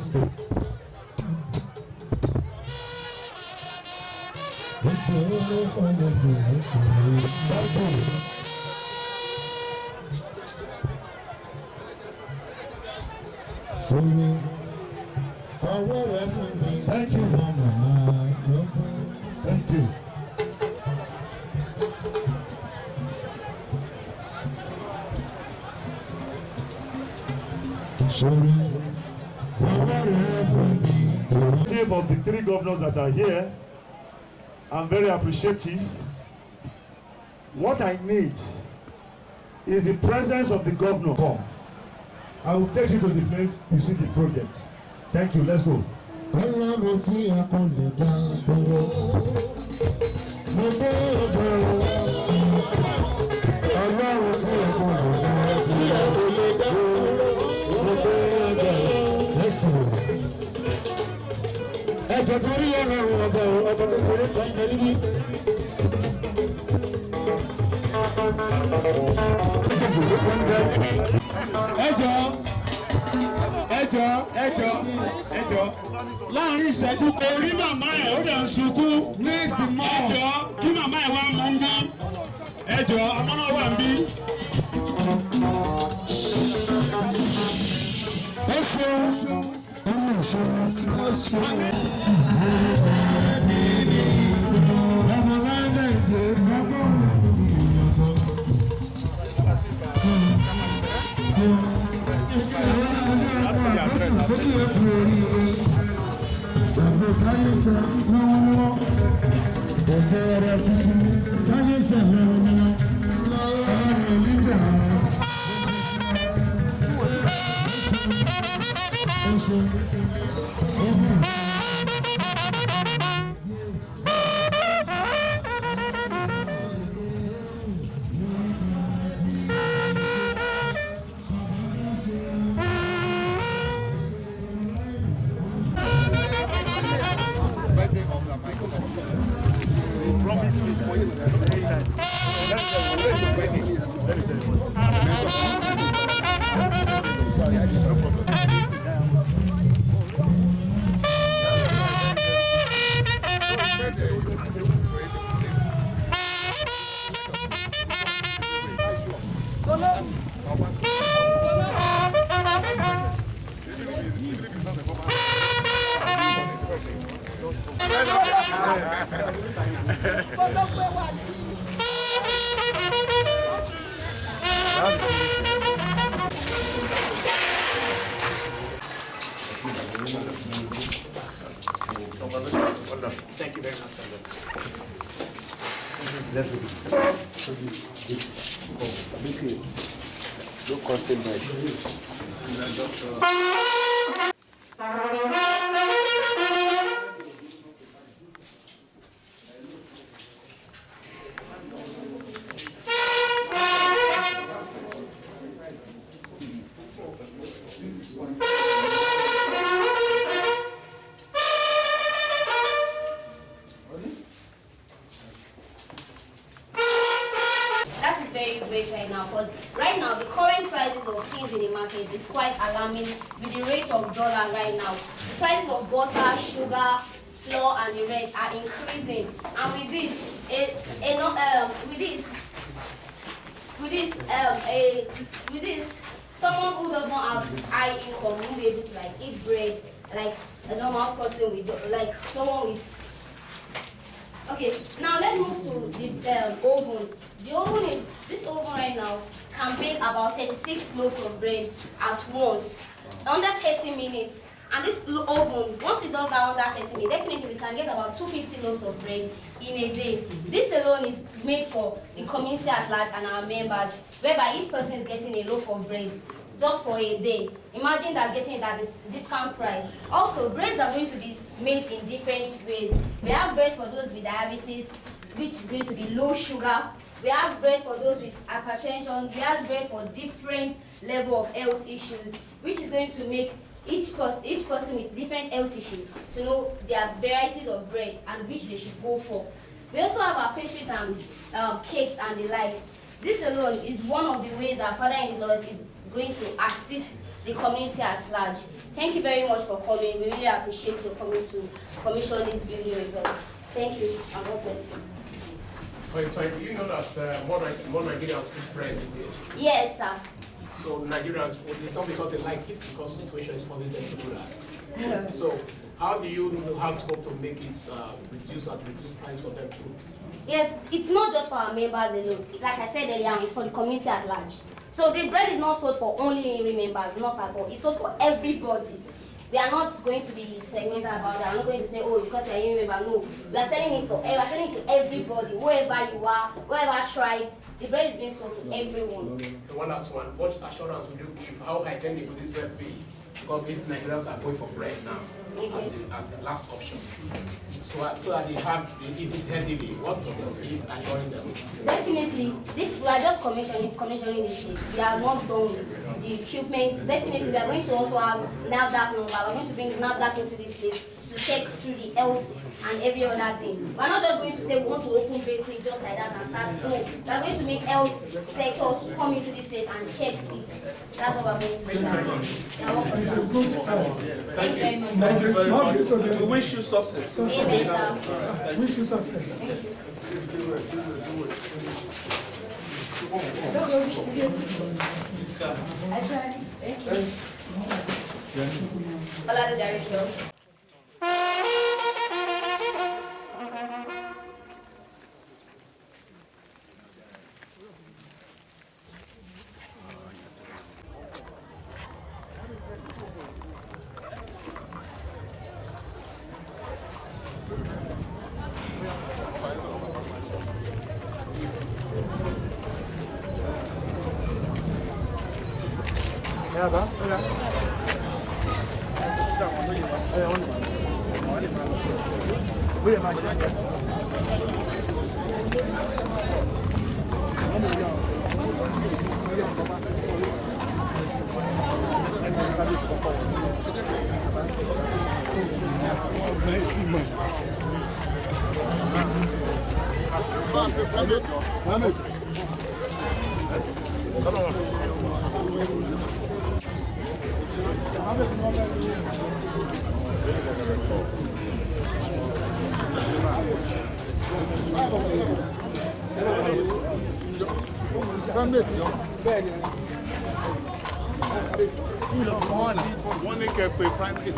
Thank you, Mama. Thank you. Of the three governors that are here, I'm very appreciative. What I need is the presence of the governor. Come. I will take you to the place you see the project. Thank you. Let's go. Ẹjọ́ tó rí ọlọ́run ọba kékeré kan tẹ̀lé ní. Ẹjọ́ láàrin ìṣẹ́jú orí màmá ẹ̀ ó dẹ̀ ń sunkún. Ẹjọ́ kí màmá ẹ̀ wá mú un bí. Ẹjọ́ ọmọ náà wà ń bí. Ẹ ṣeun. Thank you very much, sir. No content by That is very great right now, because right now the current prices of things in the market is quite alarming with the rate of dollar right now. The prices of butter, sugar, flour, and the rest are increasing, and with this, someone who does not have high income won't be able to like eat bread like a normal person with like someone with. Okay, now let's move to the oven. The oven this oven right now can bake about 36 loaves of bread at once, under 30 minutes. And this oven, once it does that under 30 minutes, definitely we can get about 250 loaves of bread in a day. This alone is made for the community at large and our members, whereby each person is getting a loaf of bread just for a day. Imagine that getting it at this discount price. Also, breads are going to be made in different ways. We have bread for those with diabetes, which is going to be low sugar. We have bread for those with hypertension. We have bread for different level of health issues, which is going to make each person with different health issues to know their varieties of bread and which they should go for. We also have our pastries and cakes and the likes. This alone is one of the ways our Father-in-law is going to assist the community at large. Thank you very much for coming. We really appreciate your coming to commission this building with us. Thank you, and God bless you. Okay, so do you know that more Nigerians eat bread today? Yes, sir. So Nigerians, it's not because they like it, because situation is forcing them to do that. So how do you know how to make it reduce price for them too? Yes, it's not just for our members alone. Like I said earlier, it's for the community at large. So the bread is not sold for only INRI members, not at all. It's sold for everybody. We are not going to be segmented about that. I'm not going to say, oh, because you are INRI member. No, we are selling it to everybody, whoever you are, whoever tribe. The bread is being sold to everyone. The one last one. What assurance would you give? How hygienic would this bread be? Because if Nigerians are going for bread now, as the last option, so that they eat it heavily, what would be assuring them? Definitely, we are just commissioning this place. We are not done with the equipment. Definitely, we are going to also have NAFDAC number. We are going to bring NAFDAC into this place to check through the health and every other thing. We are not just going to say we want to open bakery just like that and start. No, we are going to make health sectors to come into this place and check it. That's what we are going to do. It's a good start. Thank you very much. Thank you very much. We wish you success. Amen, sir. Wish you success. Thank you. I tried. Thank you. Follow the direction. One can pay private.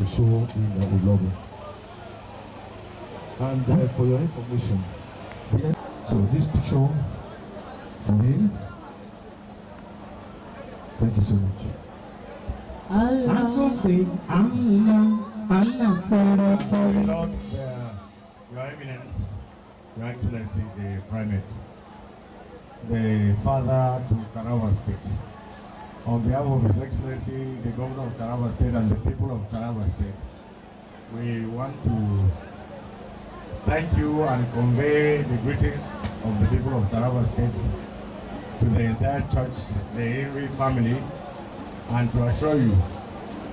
To show in the lobby. And for your information, yes, so this picture for him. Thank you so much. Allah, Lord, Your Eminence, Your Excellency, the Primate, the Father to Taraba State, on behalf of His Excellency, the Governor of Taraba State and the people of Taraba State, we want to thank you and convey the greetings of the people of Taraba State to the entire church, the INRI family, and to assure you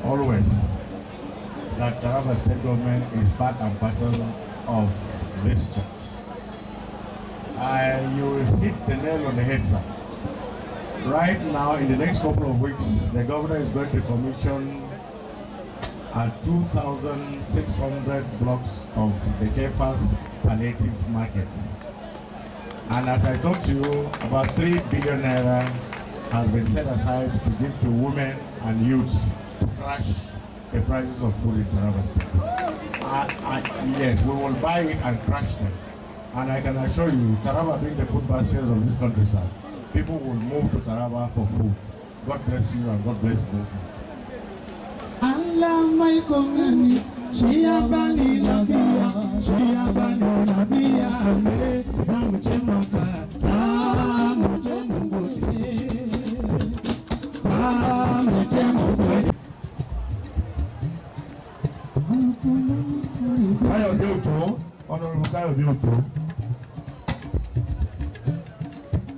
always that Taraba State government is part and parcel of this church. You hit the nail on the head, sir. Right now, in the next couple of weeks, the governor is going to commission 2,600 blocks of the KFAS palliative market. And as I talked to you, about 3 billion naira has been set aside to give to women and youth to crash the prices of food in Taraba State. Yes, we will buy it and crash them. And I can assure you, Taraba being the food basket of this country, sir, people will move to Taraba for food. God bless you and God bless you. Allah my komani, Shia bani la via, Shia bani la via, me ramche maka, ramche mboye, ramche mboye. Ayodele Ojo, Honorable Ayodele Ojo.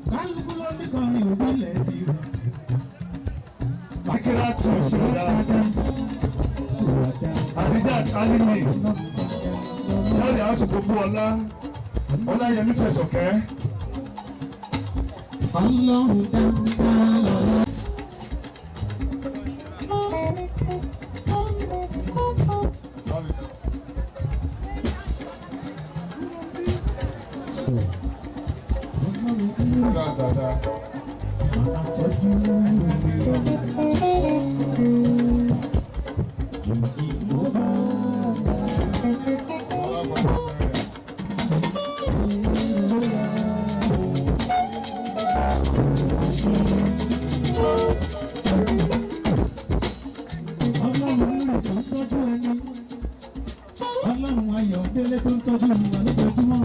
Kálukú ló ní kọrin òbílẹ̀ tirẹ̀. Akira tí o ṣe dáadáa. Adidas Alimi, Sálẹ̀ Aṣọ Gbogbo Ọlá, Ọláyẹmí Fẹ̀sọ̀kẹ́. Ọlọ́run dáadáa lọ. Ọlọ́run Ayọ̀délé tó ń tọ́jú ìwà lójoojúmọ́.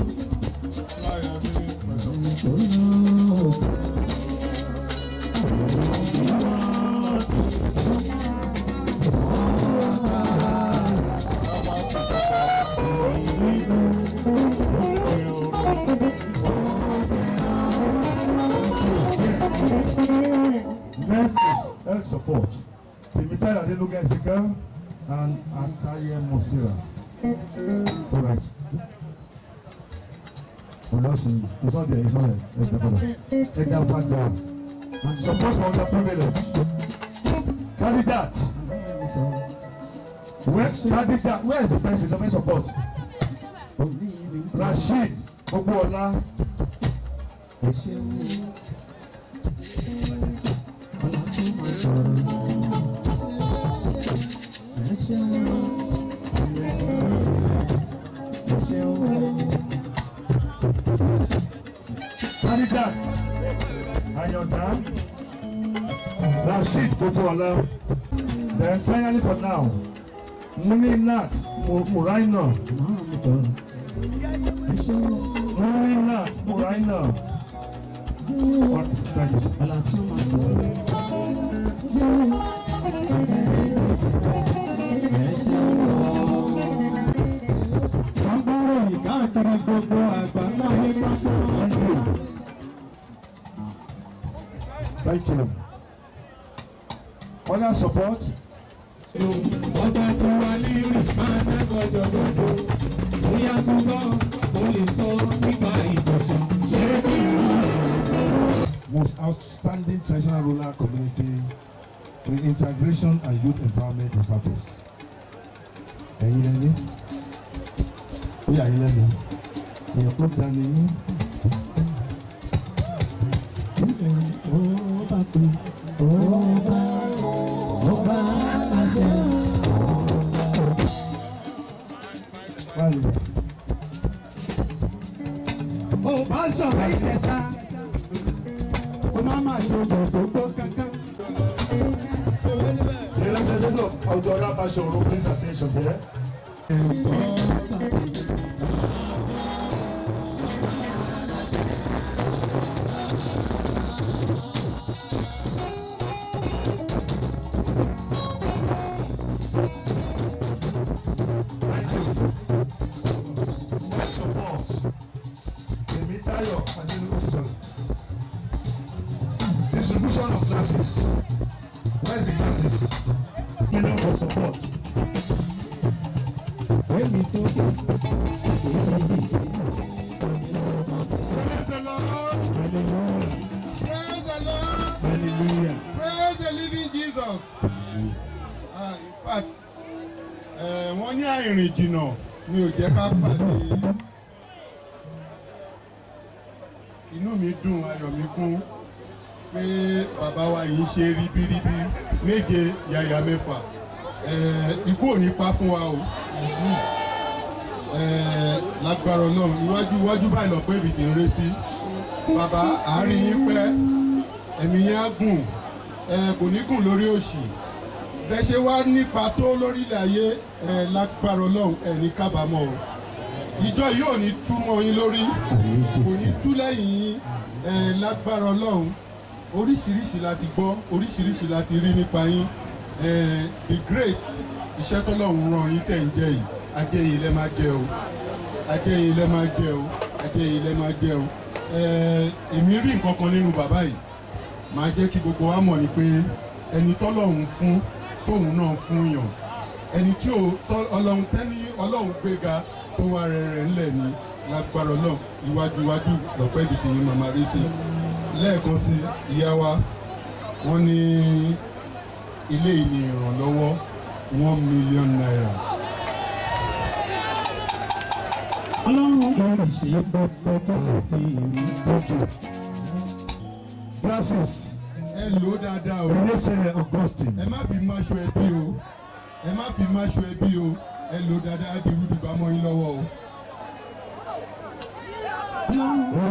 Next is health support. Timothy Adeluga Isika and Ataye Mosira. All right. Oh, no, see, it's not there, it's not there. Take that back down. Support for the privilege. Candidate. Where is the person? The support. Rashid Obuola. Candidate Ayodele, Rashid Obuola. Then finally for now, Muni Nat Muraina. Muni Nat Muraina. Thank you. Other support? Ọba tí wà ní rí máa dágbọ́jọ́ gbogbo. Bóyá túbọ̀ ó lè sọ nípa ìjọsìn. Ṣé bí Most outstanding traditional rural community reintegration and youth empowerment in Southwest. Ẹ̀yin lẹ́ni. Ó yà yín lẹ́nu. Èèyàn tó dání yín. ọba pé ọba àṣẹ. Báyìí. Ọba sọ̀rọ̀ ìjẹsà. Ó má má yọ̀bọ̀ tó gbọ́ kankan. The representative of Odora Bashoro, please attention here. Let's support the Mitayo and distribution of glasses. Where's the glasses? Million for support. Èmi sókè. Praise the Lord. Praise the Lord. Hallelujah. Praise the living Jesus. In fact, wọ́n ní àìrìn jìnnà mi ò jẹ́ ká pàdé. Inú mi dùn, ayọ̀ mi kún pé bàbá wa yìí ṣe ribiribi méje yàyà mẹ́fà. Ikú ò ní pa fún wa o. Lágbára Ọlọ́run iwájú báyìí lọ pé ibi tí ń ré sí. Bàbá àárín yín pẹ́, ẹ̀mí yẹn á gùn, kò ní gùn lórí òṣì. Bẹ́ẹ̀ ṣe wá nípa tó lórílẹ̀ ayé, lágbára Ọlọ́run ẹ̀ ní kábàámọ̀ o. Ìjọ yìí ò ní tú mọ́ yín lórí, kò ní tú lẹ́yìn yín, lágbára Ọlọ́run. Oríṣiríṣi la ti gbọ́, oríṣiríṣi la ti rí nípa yín. The great iṣẹ́ tọ́lọ́run rán yín tẹ̀ ń jẹ yìí, ajé yìí lẹ́ máa jẹ o, ajé yìí lẹ́ máa jẹ o, ajé yìí lẹ́ máa jẹ o. Èmi rí nǹkan kan nínú bàbá yìí, màá jẹ́ kí gbogbo wa mọ̀ ni pé ẹni tọ́lọ́run fún tóun náà fún yàn, ẹni tí Ọlọ́run tẹ́ni Ọlọ́run gbéga tó wá rẹ̀ ńlẹ̀ ní lágbára Ọlọ́run iwájú lọ́pẹ́ ìdìtì yìí màmá rí sí. Lẹ́ẹ̀kan sí ìyá wa wọ́n ní ilé ìní ìrànlọ́wọ́ 1 million naira. Ọlọ́run yóò ṣe pẹ́pẹ́ káàtì ìrìn gbogbo. Glasses. Ẹ lò ó dáadáa o. Oníṣẹ́lẹ̀ Augustine. Ẹ má fi máṣọ ẹbí o. Ẹ má fi máṣọ ẹbí o. Ẹ lò ó dáadáa di rúdìbámọ́ yín lọ́wọ́ o. Ọlọ́run.